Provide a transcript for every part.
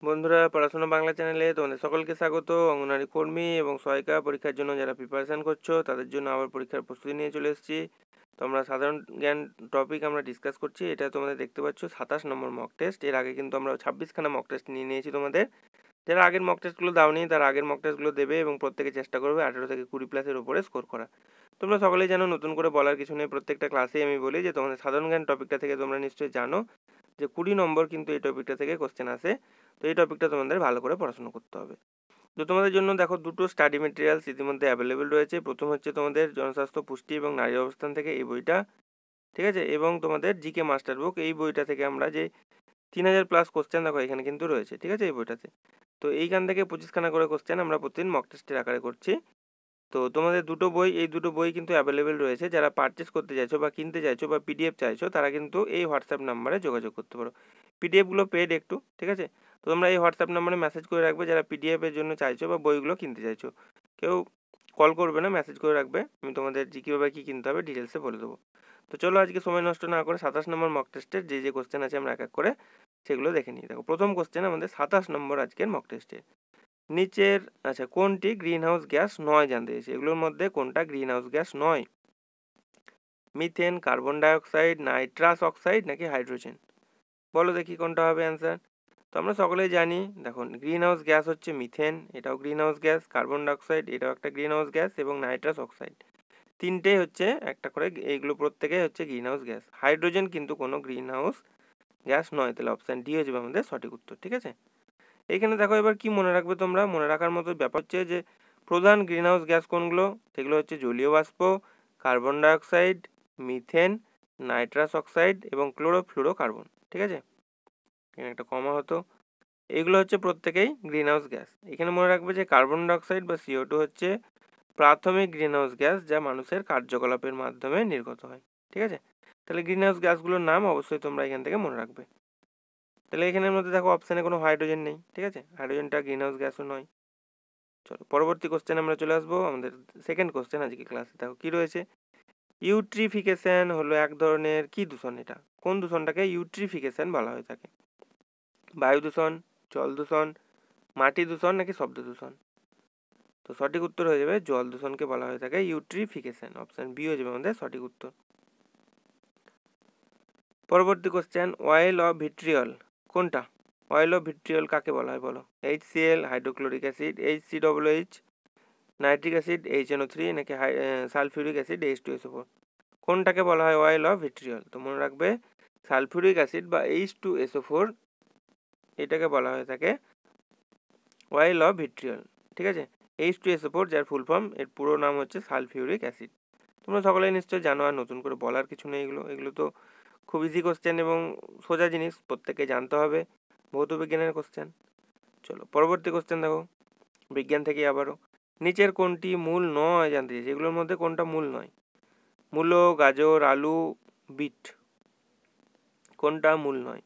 বন্ধুরা, পড়াশোনা বাংলা চ্যানেলে তোমাদের সকলকে স্বাগত। অঙ্গনওয়াড়ি কর্মী এবং সহায়িকা পরীক্ষার জন্য যারা প্রিপারেশন করছো তাদের জন্য আবার পরীক্ষার প্রস্তুতি নিয়ে চলে এসেছি। তোমরা সাধারণ জ্ঞান টপিক আমরা ডিসকাস করছি। এটা তোমাদের দেখতে পাচ্ছ 27 নম্বর মক টেস্ট। এর আগে কিন্তু আমরা 26খানা মক টেস্ট নিয়ে নিয়েছি তোমাদের। যারা আগের মক টেস্টগুলো দাওনি তারা আগের মক টেস্টগুলো দেবে এবং প্রত্যেকে চেষ্টা করবে 18 থেকে 20 প্লাসের উপরে স্কোর করা। তোমরা সকলেই জানো, নতুন করে বলার কিছু নেই। প্রত্যেকটা ক্লাসেই আমি বলি যে তোমাদের সাধারণ জ্ঞান টপিকটা থেকে তোমরা নিশ্চয়ই জানো যে 20 নম্বর কিন্তু এই টপিকটা থেকে কোশ্চেন আসে। তো এই টপিকটা তোমাদের ভালো করে পড়াশোনা করতে হবে। তো তোমাদের জন্য দেখো দুটো স্টাডি মেটেরিয়ালস ইতিমধ্যে অ্যাভেলেবেল রয়েছে। প্রথম হচ্ছে তোমাদের জনস্বাস্থ্য, পুষ্টি এবং নারী অবস্থান থেকে এই বইটা, ঠিক আছে, এবং তোমাদের জিকে মাস্টার বুক। এই বইটা থেকে আমরা যে 3000 প্লাস কোশ্চেন দেখো এখানে কিন্তু রয়েছে, ঠিক আছে, এই বইটাতে। তো এইখান থেকে 25খানা করে কোশ্চেন আমরা প্রতিদিন মক টেস্টের আকারে করছি। তো তোমাদের দুটো বই, এই দুটো বই কিন্তু অ্যাভেলেবেল রয়েছে। যারা পারচেস করতে চাইছো বা কিনতে চাইছো বা পিডিএফ চাইছো তারা কিন্তু এই হোয়াটসঅ্যাপ নাম্বারে যোগাযোগ করতে পারো। পিডিএফগুলো পেড একটু, ঠিক আছে। তো তোমরা এই হোয়াটসঅ্যাপ নাম্বারে মেসেজ করে রাখবে যারা পিডিএফের জন্য চাইছো বা বইগুলো কিনতে চাইছো। কেউ কল করবে না, মেসেজ করে রাখবে। আমি তোমাদের কীভাবে কী কিনতে হবে ডিটেলসে বলে দেবো। তো চলো আজকে সময় নষ্ট না করে 27 নম্বর মক টেস্টের যে যে কোশ্চেন আছে আমরা এক এক করে সেগুলো দেখে নিই। দেখো প্রথম কোশ্চেন আমাদের 27 নম্বর আজকের মক টেস্টে। নিচের আচ্ছা কোনটি গ্রিন হাউস গ্যাস নয় জানতে চাইছে। এগুলোর মধ্যে কোনটা গ্রিন হাউস গ্যাস নয়? Methane, carbon dioxide, nitrous oxide নাকি হাইড্রোজেন? বলো দেখি কোনটা হবে অ্যান্সার। তো আমরা সকলেই জানি, দেখুন গ্রিন হাউস গ্যাস হচ্ছে মিথেন, এটাও green house gas, carbon dioxide এটাও একটা গ্রিন হাউস গ্যাস, এবং নাইট্রাস অক্সাইড তিনটেই হচ্ছে একটা করে, এইগুলো প্রত্যেকেই হচ্ছে গ্রিন হাউস গ্যাস। হাইড্রোজেন কিন্তু কোনো গ্রিন হাউস গ্যাস নয়। তাহলে অপশান ডি হয়ে যাবে আমাদের সঠিক উত্তর, ঠিক আছে। এইখানে দেখো এবার কি মনে রাখবে তোমরা, মনে রাখার মতো ব্যাপার হচ্ছে যে প্রধান গ্রিনহাউস গ্যাস কোনগুলো, সেগুলো হচ্ছে জলীয় বাষ্প, carbon dioxide, methane, nitrous oxide এবং ক্লোরোফ্লুরোকার্বন, ঠিক আছে। এখানে একটা কমা হতো। এইগুলো হচ্ছে প্রত্যেকেই গ্রিনহাউস গ্যাস। এখানে মনে রাখবে যে কার্বন ডাইঅক্সাইড বা CO2 হচ্ছে প্রাথমিক গ্রিনহাউস গ্যাস যা মানুষের কার্যকলাপের মাধ্যমে নির্গত হয়, ঠিক আছে। তাহলে গ্রিনহাউস গ্যাসগুলোর নাম অবশ্যই তোমরা এখান থেকে মনে রাখবে। তাহলে এখানের মধ্যে দেখো অপশানে কোনো হাইড্রোজেন নেই, ঠিক আছে, হাইড্রোজেনটা গ্রিনহাউস গ্যাসও নয়। চলো পরবর্তী কোশ্চেন আমরা চলে আসবো। আমাদের সেকেন্ড কোশ্চেন আজকে ক্লাসে দেখো কি রয়েছে। ইউট্রিফিকেশন হলো এক ধরনের কি দূষণ? এটা কোন দূষণটাকে ইউট্রিফিকেশন বলা হয়ে থাকে? বায়ু দূষণ, জল দূষণ, মাটি দূষণ নাকি শব্দ দূষণ? তো সঠিক উত্তর হয়ে যাবে জল দূষণকে বলা হয়ে থাকে ইউট্রিফিকেশন। অপশন বি হয়ে যাবে আমাদের সঠিক উত্তর। পরবর্তী কোশ্চেন, অয়েল অফ ভিট্রিয়ল কোনটা? অয়েল অফ ভিট্রিয়ল কাকে বলা হয় বলো? HCl, hydrochloric acid, HCOOH, nitric acid HNO3 নাকি সালফিউরিক অ্যাসিড H2SO4? কোনটাকে বলা হয় অয়েল অফ ভিট্রিয়ল? তো মনে রাখবে সালফিউরিক অ্যাসিড বা H2SO4 এটাকে বলা হয়ে থাকে অয়েল অফ ভিট্রিয়ল, ঠিক আছে। H2SO4 যার ফুল ফর্ম, এর পুরো নাম হচ্ছে সালফিউরিক অ্যাসিড। তোমরা সকলেই নিশ্চয়ই জানো, আর নতুন করে বলার কিছু নেই। এগুলো এগুলো তো খুব ইজি কোশ্চেন এবং সোজা জিনিস, প্রত্যেকে জানতে হবে, ভৌত বিজ্ঞানের কোশ্চেন। চলো পরবর্তী কোশ্চেন দেখো, বিজ্ঞান থেকে আবারও। নিচের কোনটি মূল নয় জানতে চাইছি। এগুলোর মধ্যে কোনটা মূল নয়? মূলো, গাজর, আলু, বিট কোনটা মূল নয়?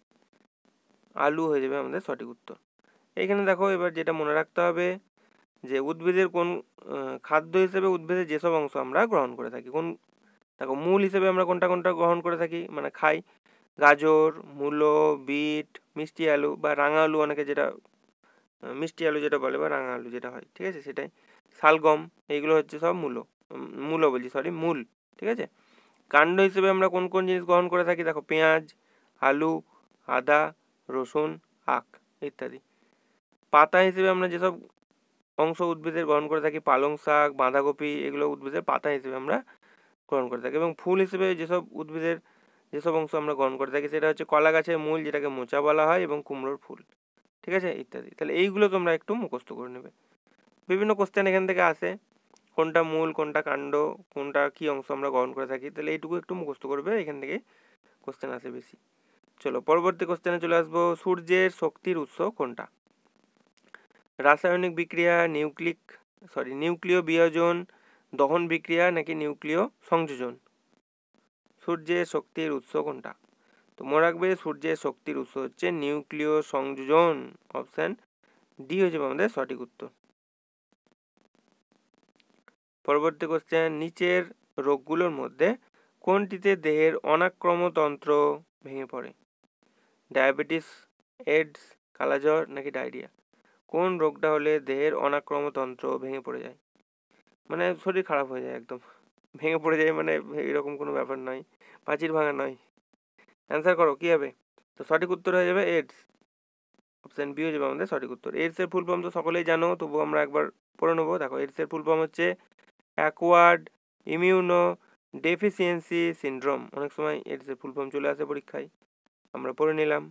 আলু হয়ে যাবে আমাদের সঠিক উত্তর। এইখানে দেখো এবার যেটা মনে রাখতে হবে যে উদ্ভিদের কোন খাদ্য হিসেবে উদ্ভিদের যেসব অংশ আমরা গ্রহণ করে থাকি, কোন দেখো মূল হিসেবে আমরা কোনটা কোনটা গ্রহণ করে থাকি মানে খাই। গাজর, মূলো, বিট, মিষ্টি আলু বা রাঙা আলু, অনেকে যেটা মিষ্টি আলু যেটা বলে বা রাঙা আলু যেটা হয়, ঠিক আছে, সেটাই। শালগম, এইগুলো হচ্ছে সব মূলো বলছি, সরি, মূল, ঠিক আছে। কাণ্ড হিসেবে আমরা কোন কোন জিনিস গ্রহণ করে থাকি দেখো, পেঁয়াজ, আলু, আদা, রসুন, আখ ইত্যাদি। পাতা হিসেবে আমরা যেসব অংশ উদ্ভিদের গ্রহণ করে থাকি, পালং শাক, বাঁধাকপি, এগুলো উদ্ভিদের পাতা হিসেবে আমরা গ্রহণ করে থাকি। এবং ফুল হিসেবে যেসব উদ্ভিদের যেসব অংশ আমরা গ্রহণ করে থাকি সেটা হচ্ছে কলা গাছের মূল যেটাকে মোচা বলা হয় এবং কুমড়োর ফুল, ঠিক আছে, ইত্যাদি। তাহলে এইগুলো তোমরা একটু মুখস্থ করে নেবে। বিভিন্ন কোশ্চেন এখান থেকে আসে, কোনটা মূল, কোনটা কাণ্ড, কোনটা কি অংশ আমরা গ্রহণ করে থাকি, তাহলে এইটুকু একটু মুখস্থ করবে, এখান থেকে কোশ্চেন আসে বেশি। চলো পরবর্তী কোশ্চেনে চলে আসবো। সূর্যের শক্তির উৎস কোনটা? রাসায়নিক বিক্রিয়া, নিউক্লিয় বিয়োজন, দহন বিক্রিয়া নাকি নিউক্লিয় সংযোজন? সূর্যের শক্তির উৎস কোনটা? তো মনে রাখবে সূর্যের শক্তির উৎস হচ্ছে নিউক্লিয় সংযোজন। অপশন ডি হয়ে যাবে আমাদের সঠিক উত্তর। পরবর্তী কোশ্চেন, নিচের রোগগুলোর মধ্যে কোনটিতে দেহের অনাক্রম্যতন্ত্র ভেঙে পড়ে? ডায়াবেটিস, এইডস, কালাজ্বর নাকি ডায়রিয়া? কোন রোগটা হলে দেহের অনাক্রম্যতন্ত্র ভেঙে পড়ে যায়? মানে শরীর খারাপ হয়ে যায় একদম, ভেঙে পড়ে যায় মানে এরকম কোনো ব্যাপার নয়, প্রাচীর ভাঙা নয়। অ্যান্সার করো কি হবে? তো সঠিক উত্তর হয়ে যাবে এইডস। অপশন বি হয়ে যাবে আমাদের সঠিক উত্তর। এইডস এর ফুল ফর্ম তো সকলেই জানো, তবু আমরা একবার পড়ে নেবো। দেখো, এইডস এর ফুল ফর্ম হচ্ছে অ্যাকোয়ার্ড ইমিউনো ডেফিসিয়েন্সি সিনড্রোম। অনেক সময় এইডস এর ফুল ফর্ম চলে আসে পরীক্ষায়, আমরা পড়ে নিলাম।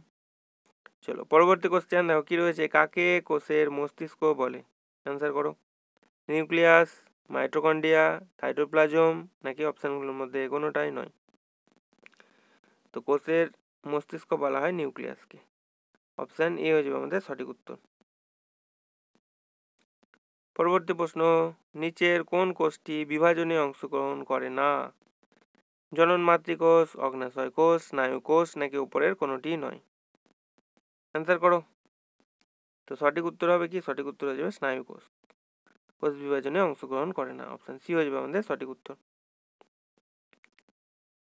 চলো পরবর্তী কোশ্চেন দেখো কি রয়েছে, কাকে কোষের মস্তিষ্ক বলে? অ্যান্সার করো। নিউক্লিয়াস, মাইটোকন্ড্রিয়া, সাইটোপ্লাজম নাকি অপশনগুলোর মধ্যে কোনোটাই নয়? তো কোষের মস্তিষ্ক বলা হয় নিউক্লিয়াসকে। অপশন এ হয়ে যাবে আমাদের সঠিক উত্তর। পরবর্তী প্রশ্ন, নিচের কোন কোষটি বিভাজনে অংশগ্রহণ করে না? জনন মাতৃকোষ, অগ্ন্যাশয় কোষ, স্নায়ু কোষ নাকি উপরের কোনোটি নয়? অ্যান্সার করো। তো সঠিক উত্তর হবে কি? সঠিক উত্তর হয়ে যাবে স্নায়ু কোষ। কোষ বিভাজনে অংশগ্রহণ করে না। অপশন সি হয়ে যাবে আমাদের সঠিক উত্তর।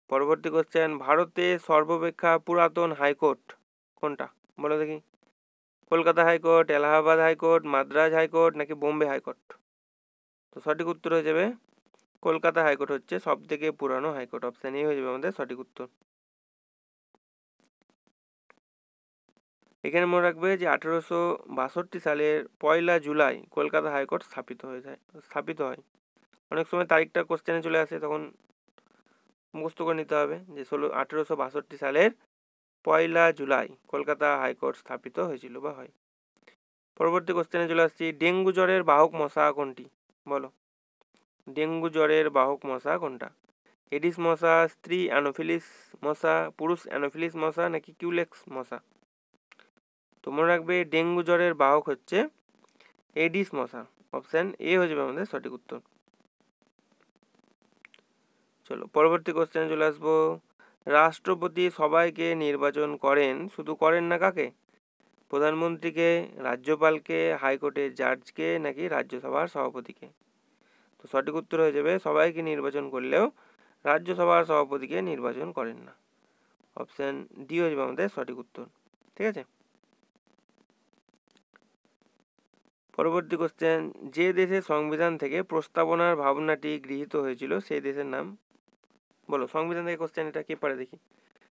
পরবর্তী কোশ্চেন, ভারতে সর্বাপেক্ষা পুরাতন হাইকোর্ট কোনটা? বলো দেখি। Kolkata high court, Allahabad high court, Madras high court নাকি বোম্বে হাইকোর্ট? তো সঠিক উত্তর হয়ে যাবে কলকাতা হাইকোর্ট হচ্ছে সব থেকে পুরানো হাইকোর্ট। অপশন এ হয়ে যাবে আমাদের সঠিক উত্তর। এখানে মনে রাখবে যে 1862 সালের 1 জুলাই কলকাতা হাইকোর্ট স্থাপিত হয়। অনেক সময় তারিখটা কোশ্চেনে চলে আসে, তখন মুখস্থ করে নিতে হবে যে 1862 সালের 1 জুলাই কলকাতা হাইকোর্ট স্থাপিত হয়েছিল বা হয়। পরবর্তী কোশ্চেনে চলে আসছি, ডেঙ্গু জ্বরের বাহক মশা কোনটি? বলো, ডেঙ্গু জ্বরের বাহক মশা কোনটা? এডিস মশা, স্ত্রী অ্যানোফিলিস মশা, পুরুষ অ্যানোফিলিস মশা নাকি কিউলেক্স মশা? তো মনে রাখবে ডেঙ্গু জ্বরের বাহক হচ্ছে এডিস মশা। অপশন এ হয়ে যাবে আমাদের সঠিক উত্তর। চলো পরবর্তী কোশ্চেনে চলে আসবো, রাষ্ট্রপতি সবাইকে নির্বাচন করেন, শুধু করেন না কাকে? প্রধানমন্ত্রীকে, রাজ্যপালকে, হাইকোর্টের জাজকে নাকি রাজ্যসভার সভাপতিকে? তো সঠিক উত্তর হয়ে যাবে সবাইকে নির্বাচন করলেও রাজ্যসভার সভাপতিকে নির্বাচন করেন না। অপশন ডি হয়ে যাবে আমাদের সঠিক উত্তর। ঠিক আছে। পরবর্তী কোশ্চেন, যে দেশের সংবিধান থেকে প্রস্তাবনার ভাবনাটি গৃহীত হয়েছিল সেই দেশের নাম? বলো, সংবিধান থেকে কোশ্চেন, এটা কে পারে দেখি।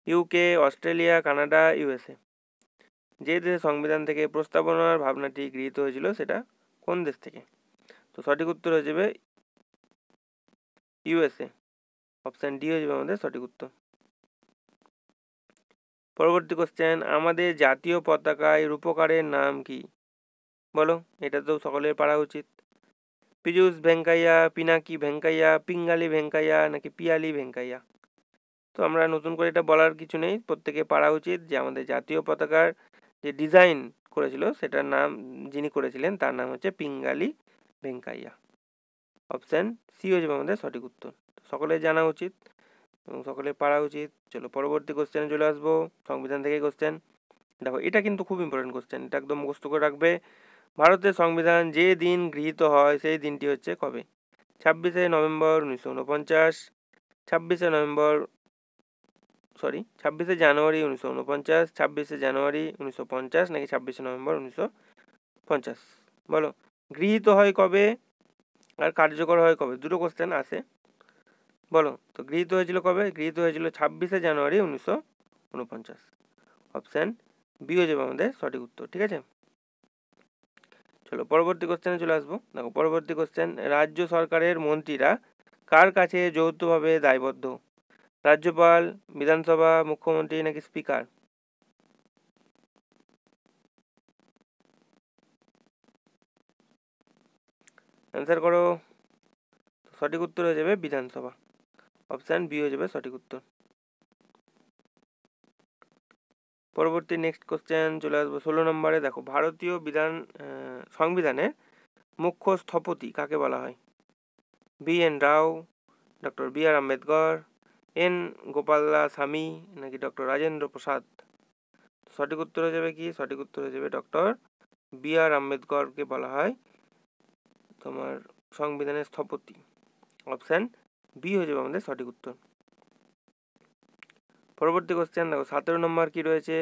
UK, Australia, Canada, USA. যে দেশের সংবিধান থেকে প্রস্তাবনার ভাবনাটি গৃহীত হয়েছিল সেটা কোন দেশ থেকে? তো সঠিক উত্তর হয়ে যাবে ইউএসএ। অপশন ডি হয়ে যাবে আমাদের সঠিক উত্তর। পরবর্তী কোশ্চেন, আমাদের জাতীয় পতাকায় রূপকারের নাম কি? বলো, এটা তো সকলের পারা উচিত। পীযূষ ভেঙ্কাইয়া, পিনাকি ভেঙ্কাইয়া, পিঙ্গালি ভেঙ্কাইয়া নাকি পিয়ালি ভেঙ্কাইয়া? তো আমরা নতুন করে এটা বলার কিছু নেই, প্রত্যেকে পারা উচিত যে আমাদের জাতীয় পতাকার যে ডিজাইন করেছিল সেটার নাম, যিনি করেছিলেন তার নাম হচ্ছে পিঙ্গালি ভেঙ্কাইয়া। অপশন সি হয়ে যাবে আমাদের সঠিক উত্তর। সকলের জানা উচিত এবং সকলের পারা উচিত। চলো পরবর্তী কোশ্চেনে চলে আসবো, সংবিধান থেকে কোশ্চেন। দেখো, এটা কিন্তু খুব ইম্পর্টেন্ট কোশ্চেন, এটা একদম মুখস্থ করে রাখবে। ভারতের সংবিধান যে দিন গৃহীত হয় সেই দিনটি হচ্ছে কবে? 26 নভেম্বর 1949, 26 নভেম্বর, 26 জানুয়ারি 1949, 26 জানুয়ারি 1950 নাকি 26 নভেম্বর 1950? বলো, গৃহীত হয় কবে আর কার্যকর হয় কবে? দুটো কোশ্চেন আসে। বলো, তো গৃহীত হয়েছিল কবে? গৃহীত হয়েছিল 26 জানুয়ারি 1949। অপশান বি হয়ে যাবে আমাদের সঠিক উত্তর। ঠিক আছে। চলো পরবর্তী কোশ্চেনে চলে আসবো। দেখো পরবর্তী কোশ্চেন, রাজ্য সরকারের মন্ত্রীরা কার কাছে যৌথভাবে দায়বদ্ধ? রাজ্যপাল, বিধানসভা, মুখ্যমন্ত্রী নাকি স্পিকার? অ্যান্সার করো। সঠিক উত্তর হয়ে যাবে বিধানসভা। অপশান বি হয়ে যাবে সঠিক উত্তর। পরবর্তী নেক্সট কোশ্চেন চলে আসবো 16 নম্বরে। দেখো, ভারতীয় সংবিধানের মুখ্য স্থপতি কাকে বলা হয়? B N. Rau, doctor B R. Ambedkar, N. Gopalaswami নাকি ডক্টর রাজেন্দ্র প্রসাদ? সঠিক উত্তর হয়ে যাবে কি? সঠিক উত্তর হয়ে যাবে ডক্টর বি.আর. আম্বেদকরকে বলা হয় তোমার সংবিধানের স্থপতি। অপশান বি হয়ে যাবে আমাদের সঠিক উত্তর। পরবর্তী কোশ্চেন দেখো 17 নম্বর কি রয়েছে,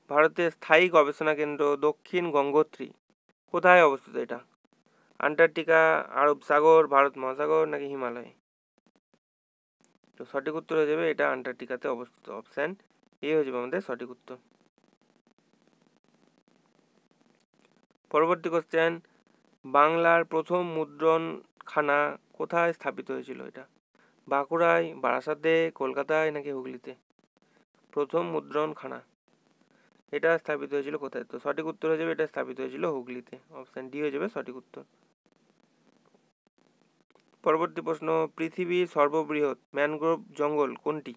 ভারতের স্থায়ী গবেষণা কেন্দ্র দক্ষিণ গঙ্গোত্রী কোথায় অবস্থিত এটা? আন্টার্কটিকা, আরব সাগর, ভারত মহাসাগর নাকি হিমালয়? তো সঠিক উত্তর হয়ে যাবে এটা আন্টার্কটিকাতে অবস্থিত। অপশান এ হয়ে যাবে আমাদের সঠিক উত্তর। পরবর্তী কোশ্চেন, বাংলার প্রথম মুদ্রণখানা কোথায় স্থাপিত হয়েছিল এটা? বাঁকুড়ায়, বারাসাতে, কলকাতায় নাকি হুগলিতে? প্রথম মুদ্রণখানা এটা স্থাপিত হয়েছিল কোথায়? তো সঠিক উত্তর হয়ে যাবে এটা স্থাপিত হয়েছিল হুগলিতে। অপশান ডি হয়ে যাবে সঠিক উত্তর। পরবর্তী প্রশ্ন, পৃথিবীর সর্ববৃহৎ ম্যানগ্রোভ জঙ্গল কোনটি?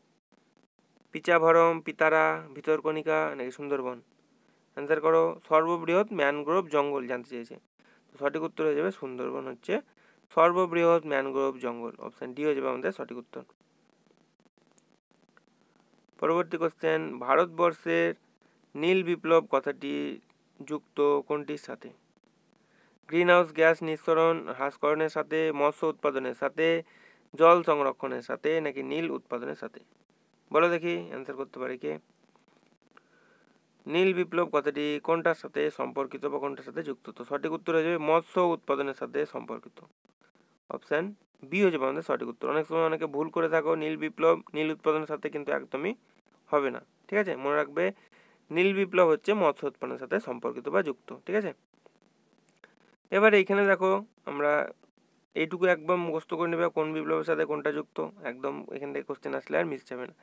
পিচাভরম, পিতারা, ভিতরকণিকা নাকি সুন্দরবন? অ্যান্সার করো। সর্ববৃহৎ ম্যানগ্রোভ জঙ্গল জানতে চেয়েছে, তো সঠিক উত্তর হয়ে যাবে সুন্দরবন হচ্ছে সর্ববৃহৎ ম্যানগ্রোভ জঙ্গল। অপশান ডি হয়ে যাবে আমাদের সঠিক উত্তর। পরবর্তী কোশ্চেন, ভারতবর্ষের নীল বিপ্লব কথাটি যুক্ত কোনটির সাথে? গ্রিনহাউস গ্যাস নিঃসরণ হ্রাসকরণের সাথে, মৎস্য উৎপাদনের সাথে, জল সংরক্ষণের সাথে নাকি নীল উৎপাদনের সাথে? বলো দেখি অ্যান্সার করতে পারে কে? নীল বিপ্লব কথাটি কোনটার সাথে সম্পর্কিত বা কোনটার সাথে যুক্ত? তো সঠিক উত্তর হয়ে যাবে মৎস্য উৎপাদনের সাথে সম্পর্কিত। অপশান বি হয়ে যাবে আমাদের সঠিক উত্তর। অনেক সময় অনেকে ভুল করে থাকো, নীল বিপ্লব নীল উৎপাদনের সাথে কিন্তু একদমই হবে না, ঠিক আছে? মনে রাখবে নীল বিপ্লব হচ্ছে মৎস্য উৎপাদনের সাথে সম্পর্কিত বা যুক্ত, ঠিক আছে? এবার এইখানে দেখো আমরা এইটুকু একদম মুখস্থ করে নেবে কোন বিপ্লবের সাথে কোনটা যুক্ত, একদম এখান থেকে কোশ্চেন আসলে আর মিস যাবে না।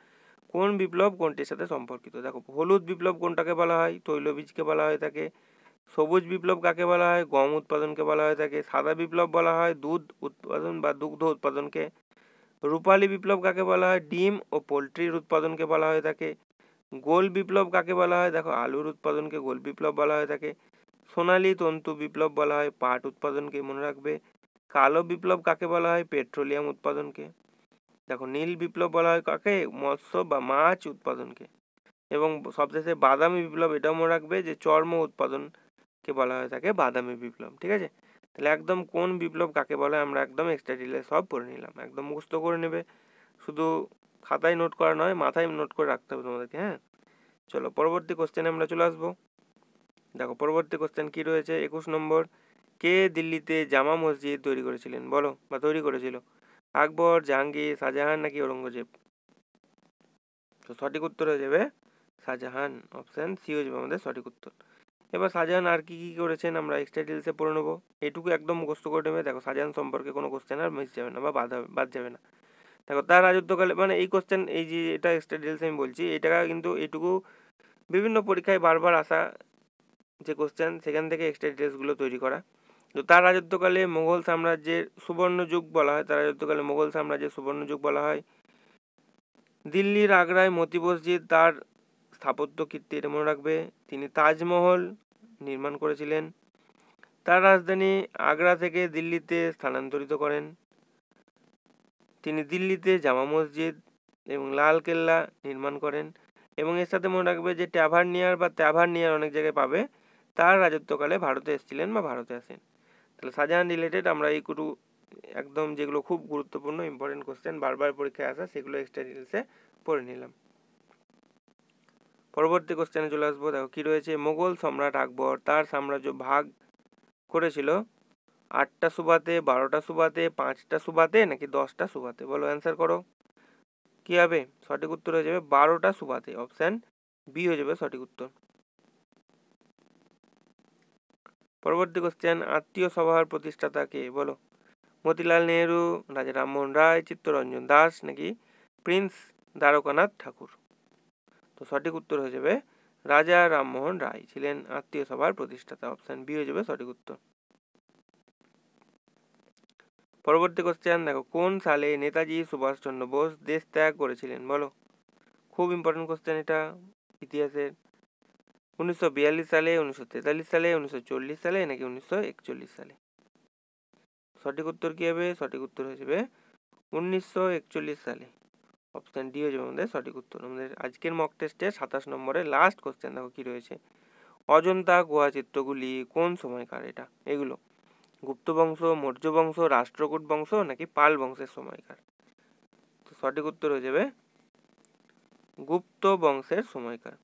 কোন বিপ্লব কোনটির সাথে সম্পর্কিত? দেখো, হলুদ বিপ্লব কোনটাকে বলা হয়? তৈলবীজকে বলা হয় থাকে। সবুজ বিপ্লব কাকে বলা হয়? গম উৎপাদনকে বলা হয় থাকে। সাদা বিপ্লব বলা হয় দুধ উৎপাদন বা দুগ্ধ উৎপাদনকে। রূপালী বিপ্লব কাকে বলা হয়? ডিম ও পোলট্রির উৎপাদনকে বলা হয়ে থাকে। গোল বিপ্লব কাকে বলা হয়? দেখো, আলুর উৎপাদনকে গোল বিপ্লব বলা হয়ে থাকে। সোনালী তন্তু বিপ্লব বলা হয় পাট উৎপাদনকে, মনে রাখবে। কালো বিপ্লব কাকে বলা হয়? পেট্রোলিয়াম উৎপাদনকে। দেখো, নীল বিপ্লব বলা হয় কাকে? মৎস্য বা মাছ উৎপাদনকে। এবং সবশেষে বাদামি বিপ্লব, এটাও মনে রাখবে যে চর্ম উৎপাদনকে বলা হয়ে থাকে বাদামি বিপ্লব, ঠিক আছে? তাহলে একদম কোন বিপ্লব কাকে বলে আমরা একদম এক্সট্রা ডিটেলে সব পড়ে নিলাম, একদম মুখস্থ করে নেবে, শুধু খাতায় নোট করা নয়, মাথায় নোট করে রাখতে হবে তোমাদেরকে, হ্যাঁ? চলো পরবর্তী কোশ্চেনে আমরা চলে আসবো। দেখো পরবর্তী কোশ্চেন কি রয়েছে, 21 নম্বর, কে দিল্লিতে জামা মসজিদ তৈরি করেছিলেন বলো বা তৈরি করেছিল? আকবর, জাহাঙ্গীর, শাহজাহান নাকি ঔরঙ্গজেব? তো সঠিক উত্তর হয়ে যাবে শাহজাহান। অপশান সি হয়ে যাবে আমাদের সঠিক উত্তর। এবার শাহজাহান আর কি কি করেছেন আমরা এক্সট্রা ডিটেলসে পড়ে নেবো, এটুকু একদম মুখস্থ করে নেবে। দেখো, শাহজাহান সম্পর্কে কোনো কোশ্চেন আর মিস যাবে না বা বাদ যাবে না। দেখো, তার রাজত্বকালে মানে এই কোশ্চেন, এই যে এটা এক্সট্রা ডিটেলস আমি বলছি, এটা কিন্তু এইটুকু বিভিন্ন পরীক্ষায় বারবার আসা যে কোশ্চেন, সেখান থেকে এক্সট্রা ডিটেলসগুলো তৈরি করা। তো তার রাজত্বকালে মুঘল সাম্রাজ্যের সুবর্ণ যুগ বলা হয়, তার রাজত্বকালে মুঘল সাম্রাজ্যের সুবর্ণ যুগ বলা হয়। দিল্লির আগ্রায় মতি মসজিদ তার স্থাপত্য কীর্তি, এটা মনে রাখবে। তিনি তাজমহল নির্মাণ করেছিলেন। তার রাজধানী আগ্রা থেকে দিল্লিতে স্থানান্তরিত করেন। তিনি দিল্লিতে জামা মসজিদ এবং লাল কেল্লা নির্মাণ করেন। এবং এর সাথে মনে রাখবে যে ট্যাভার্নিয়ার বা ট্যাভার্নিয়ার অনেক জায়গায় পাবে, তার রাজত্বকালে ভারতে এসেছিলেন বা ভারতে আসেন। তাহলে শাহজাহান রিলেটেড আমরা এইটুকু একদম যেগুলো খুব গুরুত্বপূর্ণ ইম্পর্টেন্ট কোশ্চেন বারবার পরীক্ষায় আসা, সেগুলো এক্সট্রা ডিটেলসে পড়ে নিলাম। পরবর্তী কোশ্চেনে চলে আসবো। দেখো কি রয়েছে, মোগল সম্রাট আকবর তার সাম্রাজ্য ভাগ করেছিল 8টা সুবাতে, 12টা সুবাতে, 5টা সুবাতে নাকি 10টা সুবাতে? বলো অ্যান্সার করো কি হবে? সঠিক উত্তর হয়ে যাবে 12টা সুবাতে। অপশান বি হয়ে যাবে সঠিক উত্তর। পরবর্তী কোশ্চেন, আত্মীয় সভার প্রতিষ্ঠাতা কে বলো? মতিলাল নেহেরু, রাজা রামমোহন রায়, চিত্তরঞ্জন দাস নাকি প্রিন্স দ্বারকানাথ ঠাকুর? তো সঠিক উত্তর হয়ে যাবে রাজা রামমোহন রায় ছিলেন আত্মীয় সভার প্রতিষ্ঠাতা। অপশান বি হয়ে যাবে সঠিক উত্তর। পরবর্তী কোশ্চেন দেখো, কোন সালে নেতাজি সুভাষচন্দ্র বোস দেশ ত্যাগ করেছিলেন বলো? খুব ইম্পর্টেন্ট কোশ্চেন এটা ইতিহাসের। 1942 সালে, 1943 সালে, 1940 সালে নাকি 1941 সালে? সঠিক উত্তর কি হবে? সঠিক উত্তর হয়ে যাবে 1941 সালে। অপশান ডি হয়ে যাবে আমাদের সঠিক উত্তর। আমাদের আজকের মক টেস্টে 27 নম্বরের লাস্ট কোশ্চেন দেখো কি রয়েছে, অজন্তা গুহা চিত্রগুলি কোন সময়কার? এটা এগুলো গুপ্ত বংশ, মৌর্য বংশ, রাষ্ট্রকূট বংশ নাকি পাল বংশের সময়কার? তো সঠিক উত্তর হয়ে যাবে গুপ্ত বংশের সময়কার।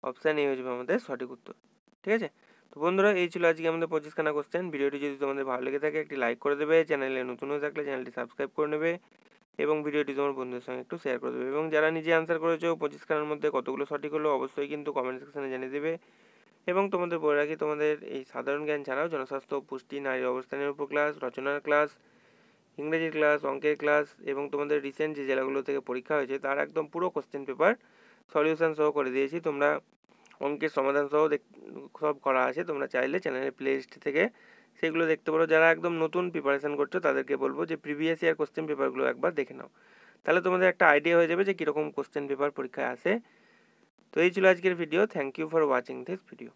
অপশান এ হয়ে যাবে আমাদের সঠিক উত্তর। ঠিক আছে, তো বন্ধুরা এই ছিল আজকে আমাদের 25খানা কোশ্চেন। ভিডিওটি যদি তোমাদের ভালো লেগে থাকে একটি লাইক করে দেবে, চ্যানেলে নতুন হয়ে থাকলে চ্যানেলটি সাবস্ক্রাইব করে নেবে এবং ভিডিওটি তোমার বন্ধুদের সঙ্গে একটু শেয়ার করে দেবে। এবং যারা নিজে আনসার করেছো 25খানার মধ্যে কতগুলো সঠিক হলো অবশ্যই কিন্তু কমেন্ট সেকশনে জানিয়ে দেবে। এবং তোমাদের বলে রাখি, তোমাদের এই সাধারণ জ্ঞান ছাড়াও জনস্বাস্থ্য, পুষ্টি, নারীর অবস্থানের উপর ক্লাস, রচনার ক্লাস, ইংরেজির ক্লাস, অঙ্কের ক্লাস এবং তোমাদের রিসেন্ট যে জেলাগুলো থেকে পরীক্ষা হয়েছে তার একদম পুরো কোশ্চেন পেপার সলিউশন সহ করে দিয়েছি। তোমরা অঙ্কের সমাধান সহ সব করা আছে, তোমরা চাইলে চ্যানেলের প্লে লিস্ট থেকে সেগুলো দেখতে পারো। যারা একদম নতুন প্রিপারেশন করছো তাদেরকে বলবো যে প্রিভিয়াস ইয়ার কোশ্চেন পেপারগুলো একবার দেখে নাও, তাহলে তোমাদের একটা আইডিয়া হয়ে যাবে যে কীরকম কোশ্চেন পেপার পরীক্ষায় আসে। তো এই ছিল আজকের video. Thank you for watching this video.